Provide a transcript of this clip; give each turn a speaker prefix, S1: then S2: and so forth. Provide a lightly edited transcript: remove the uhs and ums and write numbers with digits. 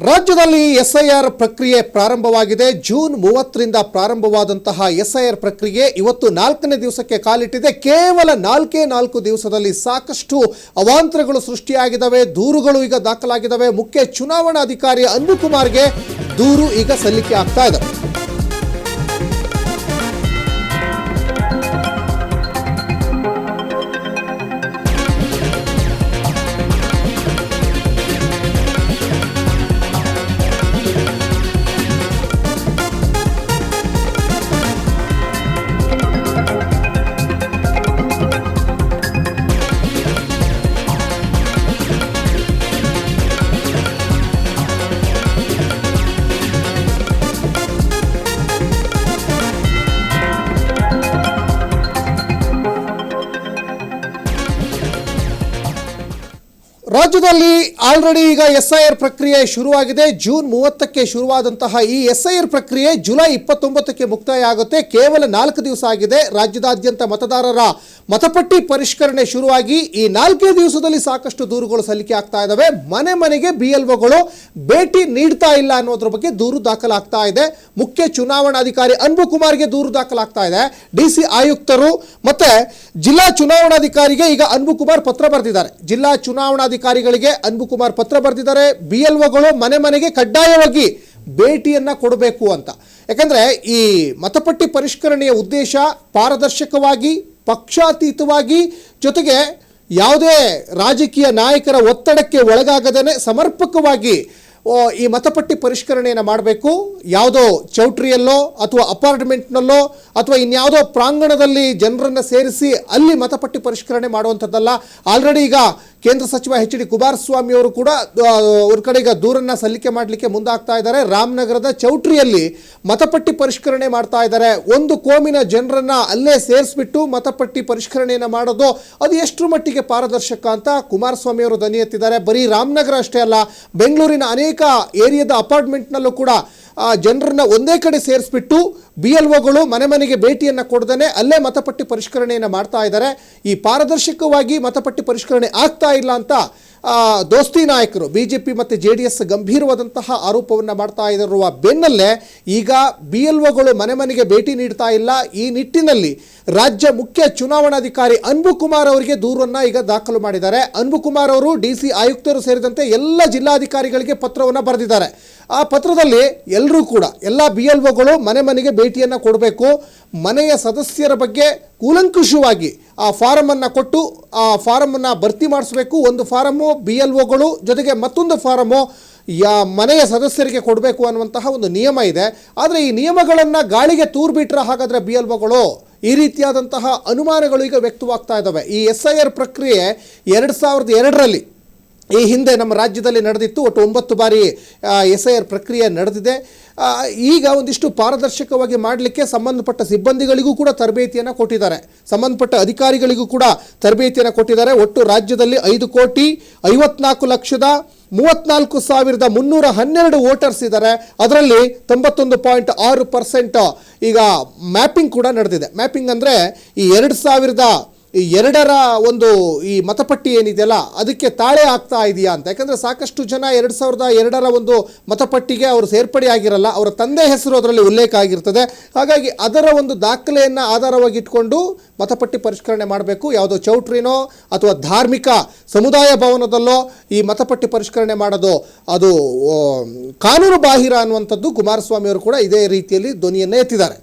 S1: ರಾಜ್ಯದಲ್ಲಿ ಎಸ್ಐಆರ್ ಪ್ರಕ್ರಿಯೆ ಪ್ರಾರಂಭವಾಗಿದೆ. ಜೂನ್ 30ರಿಂದ ಪ್ರಾರಂಭವಾದಂತಹ ಎಸ್ಐಆರ್ ಪ್ರಕ್ರಿಯೆ ಇವತ್ತು 4ನೇ ದಿವಸಕ್ಕೆ ಕಾಲಿಟ್ಟಿದೆ. ಕೇವಲ 4 ದಿವಸದಲ್ಲಿ ಸಾಕಷ್ಟು ಅವಾಂತರಗಳು ಸೃಷ್ಟಿಯಾಗಿದ್ದಾವೆ. ದೂರುಗಳು ಈಗ ದಾಖಲಾಗಿದ್ದಾವೆ. ಮುಖ್ಯ ಚುನಾವಣಾಧಿಕಾರಿ ಅನ್ಬು ಕುಮಾರ್ಗೆ ದೂರು ಈಗ ಸಲ್ಲಿಕೆ ಆಗ್ತಾ ಇದೆ. ರಾಜ್ಯದಲ್ಲಿ ಆಲ್ರೆಡಿ ಈಗ ಎಸ್ಐಆರ್ ಪ್ರಕ್ರಿಯೆ ಶುರುವಾಗಿದೆ. ಜೂನ್ 30ಕ್ಕೆ ಶುರುವಾದಂತಹ ಈ ಎಸ್ಐಆರ್ ಪ್ರಕ್ರಿಯೆ ಜುಲೈ 29ಕ್ಕೆ ಮುಕ್ತಾಯ ಆಗುತ್ತೆ. ಕೇವಲ 4 ದಿವಸ ಆಗಿದೆ. ರಾಜ್ಯದಾದ್ಯಂತ ಮತದಾರರ ಮತಪಟ್ಟಿ ಪರಿಷ್ಕರಣೆ ಶುರುವಾಗಿ ಈ 4 ದಿವಸದಲ್ಲಿ ಸಾಕಷ್ಟು ದೂರುಗಳು ಸಲ್ಲಿಕೆ ಆಗ್ತಾ ಇದ್ದಾವೆ. ಮನೆ ಮನೆಗೆ BLOಗಳು ಭೇಟಿ ನೀಡ್ತಾ ಇಲ್ಲ ಅನ್ನೋದ್ರ ಬಗ್ಗೆ ದೂರು ದಾಖಲಾಗ್ತಾ ಇದೆ. ಮುಖ್ಯ ಚುನಾವಣಾಧಿಕಾರಿ ಅನ್ಬು ಕುಮಾರ್ಗೆ ದೂರು ದಾಖಲಾಗ್ತಾ ಇದೆ. DC ಆಯುಕ್ತರು ಮತ್ತೆ ಜಿಲ್ಲಾ ಚುನಾವಣಾಧಿಕಾರಿಗೆ ಈಗ ಅನ್ಬು ಕುಮಾರ್ ಪತ್ರ ಬರೆದಿದ್ದಾರೆ. ಜಿಲ್ಲಾ ಚುನಾವಣಾಧಿಕಾರಿಗಳಿಗೆ ಅನ್ಬು ಕುಮಾರ್ ಪತ್ರ ಬರೆದಿದ್ದಾರೆ. BLOಗಳು ಮನೆ ಮನೆಗೆ ಕಡ್ಡಾಯವಾಗಿ ಭೇಟಿಯನ್ನ ಕೊಡಬೇಕು ಅಂತ. ಯಾಕಂದ್ರೆ ಈ ಮತಪಟ್ಟಿ ಪರಿಷ್ಕರಣೆಯ ಉದ್ದೇಶ ಪಾರದರ್ಶಕವಾಗಿ, ಪಕ್ಷಾತೀತವಾಗಿ, ಜೊತೆಗೆ ಯಾವುದೇ ರಾಜಕೀಯ ನಾಯಕರ ಒತ್ತಡಕ್ಕೆ ಒಳಗಾಗದೇ ಸಮರ್ಪಕವಾಗಿ ಈ ಮತಪಟ್ಟಿ ಪರಿಷ್ಕರಣೆಯನ್ನು ಮಾಡಬೇಕು. ಯಾವುದೋ ಚೌಟ್ರಿಯಲ್ಲೋ ಅಥವಾ ಅಪಾರ್ಟ್ಮೆಂಟ್ನಲ್ಲೋ ಅಥವಾ ಇನ್ಯಾವುದೋ ಪ್ರಾಂಗಣದಲ್ಲಿ ಜನರನ್ನು ಸೇರಿಸಿ ಅಲ್ಲಿ ಮತಪಟ್ಟಿ ಪರಿಷ್ಕರಣೆ ಮಾಡುವಂಥದ್ದಲ್ಲ. ಆಲ್ರೆಡಿ ಈಗ ಕೇಂದ್ರ ಸಚಿವ HD ಕುಮಾರಸ್ವಾಮಿ ಅವರು ಕೂಡ ಅವ್ರ ಕಡೆ ಈಗ ದೂರನ್ನು ಸಲ್ಲಿಕೆ ಮಾಡಲಿಕ್ಕೆ ಮುಂದಾಗ್ತಾ ಇದ್ದಾರೆ. ರಾಮನಗರದ ಚೌಟ್ರಿಯಲ್ಲಿ ಮತಪಟ್ಟಿ ಪರಿಷ್ಕರಣೆ ಮಾಡ್ತಾ ಇದ್ದಾರೆ. ಒಂದು ಕೋಮಿನ ಜನರನ್ನ ಅಲ್ಲೇ ಸೇರಿಸ್ಬಿಟ್ಟು ಮತಪಟ್ಟಿ ಪರಿಷ್ಕರಣೆಯನ್ನು ಮಾಡೋದು ಅದು ಎಷ್ಟರ ಮಟ್ಟಿಗೆ ಪಾರದರ್ಶಕ ಅಂತ ಕುಮಾರಸ್ವಾಮಿ ಅವರು ಧ್ವನಿ ಎತ್ತಿದ್ದಾರೆ. ಬರೀ ರಾಮನಗರ ಅಷ್ಟೇ ಅಲ್ಲ, ಬೆಂಗಳೂರಿನ ಅನೇಕ ಏರಿಯಾದ ಅಪಾರ್ಟ್ಮೆಂಟ್ನಲ್ಲೂ ಕೂಡ ಜನರನ್ನ ಒಂದೇ ಕಡೆ ಸೇರಿಸ್ಬಿಟ್ಟು BLOಗಳು ಮನೆ ಮನೆಗೆ ಭೇಟಿಯನ್ನು ಕೊಡದೇ ಅಲ್ಲೇ ಮತಪಟ್ಟಿ ಪರಿಷ್ಕರಣೆಯನ್ನು ಮಾಡ್ತಾ ಇದ್ದಾರೆ. ಈ ಪಾರದರ್ಶಕವಾಗಿ ಮತಪಟ್ಟಿ ಪರಿಷ್ಕರಣೆ ಆಗ್ತಾ ಇಲ್ಲ ಅಂತ ದೋಸ್ತಿ ನಾಯಕರು BJP ಮತ್ತು JDS ಗಂಭೀರವಾದಂತಹ ಆರೋಪವನ್ನು ಮಾಡ್ತಾ ಇರುವ ಬೆನ್ನಲ್ಲೇ ಈಗ BLOಗಳು ಮನೆ ಮನೆಗೆ ಭೇಟಿ ನೀಡ್ತಾ ಇಲ್ಲ. ಈ ನಿಟ್ಟಿನಲ್ಲಿ ರಾಜ್ಯ ಮುಖ್ಯ ಚುನಾವಣಾಧಿಕಾರಿ ಅನ್ಬು ಕುಮಾರ್ ಅವರಿಗೆ ದೂರನ್ನು ಈಗ ದಾಖಲು ಮಾಡಿದ್ದಾರೆ. ಅನ್ಬು ಕುಮಾರ್ ಅವರು DC ಆಯುಕ್ತರು ಸೇರಿದಂತೆ ಎಲ್ಲ ಜಿಲ್ಲಾಧಿಕಾರಿಗಳಿಗೆ ಪತ್ರವನ್ನು ಬರೆದಿದ್ದಾರೆ. ಆ ಪತ್ರದಲ್ಲಿ ಎಲ್ಲರೂ ಕೂಡ ಎಲ್ಲ BLOಗಳು ಮನೆ ಮನೆಗೆ ಭೇಟಿಯನ್ನು ಕೊಡಬೇಕು. ಮನೆಯ ಸದಸ್ಯರ ಬಗ್ಗೆ ಕೂಲಂಕುಷವಾಗಿ ಆ ಫಾರಮನ್ನು ಕೊಟ್ಟು ಆ ಫಾರಮನ್ನು ಭರ್ತಿ ಮಾಡಿಸ್ಬೇಕು. ಒಂದು ಫಾರಮು BLOಗಳು ಜೊತೆಗೆ ಮತ್ತೊಂದು ಫಾರಮು ಮನೆಯ ಸದಸ್ಯರಿಗೆ ಕೊಡಬೇಕು ಅನ್ನುವಂತಹ ಒಂದು ನಿಯಮ ಇದೆ. ಆದರೆ ಈ ನಿಯಮಗಳನ್ನು ಗಾಳಿಗೆ ತೂರ್ಬಿಟ್ರೆ ಹಾಗಾದರೆ BLOಗಳು ಈ ರೀತಿಯಾದಂತಹ ಅನುಮಾನಗಳು ಈಗ ವ್ಯಕ್ತವಾಗ್ತಾ ಇದ್ದಾವೆ. ಈ SIR ಪ್ರಕ್ರಿಯೆ 2002ರಲ್ಲಿ ಈ ಹಿಂದೆ ನಮ್ಮ ರಾಜ್ಯದಲ್ಲಿ ನಡೆದಿತ್ತು. ಒಟ್ಟು 9 ಬಾರಿ SIR ಪ್ರಕ್ರಿಯೆ ನಡೆದಿದೆ. ಈಗ ಒಂದಿಷ್ಟು ಪಾರದರ್ಶಕವಾಗಿ ಮಾಡಲಿಕ್ಕೆ ಸಂಬಂಧಪಟ್ಟ ಸಿಬ್ಬಂದಿಗಳಿಗೂ ಕೂಡ ತರಬೇತಿಯನ್ನು ಕೊಟ್ಟಿದ್ದಾರೆ. ಸಂಬಂಧಪಟ್ಟ ಅಧಿಕಾರಿಗಳಿಗೂ ಕೂಡ ತರಬೇತಿಯನ್ನು ಕೊಟ್ಟಿದ್ದಾರೆ. ಒಟ್ಟು ರಾಜ್ಯದಲ್ಲಿ 5,54,34,312 ವೋಟರ್ಸ್ ಇದ್ದಾರೆ. ಅದರಲ್ಲಿ 91.6% ಈಗ ಮ್ಯಾಪಿಂಗ್ ಕೂಡ ನಡೆದಿದೆ. ಮ್ಯಾಪಿಂಗ್ ಅಂದರೆ ಈ 2002ರ ಒಂದು ಈ ಮತಪಟ್ಟಿ ಏನಿದೆಯಲ್ಲ ಅದಕ್ಕೆ ತಾಳೆ ಆಗ್ತಾ ಇದೆಯಾ ಅಂತ. ಯಾಕಂದರೆ ಸಾಕಷ್ಟು ಜನ 2002ರ ಒಂದು ಮತಪಟ್ಟಿಗೆ ಅವರು ಸೇರ್ಪಡೆ ಆಗಿರಲ್ಲ, ಅವರ ತಂದೆ ಹೆಸರು ಅದರಲ್ಲಿ ಉಲ್ಲೇಖ ಆಗಿರ್ತದೆ. ಹಾಗಾಗಿ ಅದರ ಒಂದು ದಾಖಲೆಯನ್ನು ಆಧಾರವಾಗಿ ಇಟ್ಕೊಂಡು ಮತಪಟ್ಟಿ ಪರಿಷ್ಕರಣೆ ಮಾಡಬೇಕು. ಯಾವುದೋ ಚೌಟ್ರಿನೋ ಅಥವಾ ಧಾರ್ಮಿಕ ಸಮುದಾಯ ಭವನದಲ್ಲೋ ಈ ಮತಪಟ್ಟಿ ಪರಿಷ್ಕರಣೆ ಮಾಡೋದು ಅದು ಕಾನೂನು ಬಾಹಿರ ಅನ್ನುವಂಥದ್ದು ಕುಮಾರಸ್ವಾಮಿ ಅವರು ಕೂಡ ಇದೇ ರೀತಿಯಲ್ಲಿ ಧ್ವನಿಯನ್ನು ಎತ್ತಿದ್ದಾರೆ.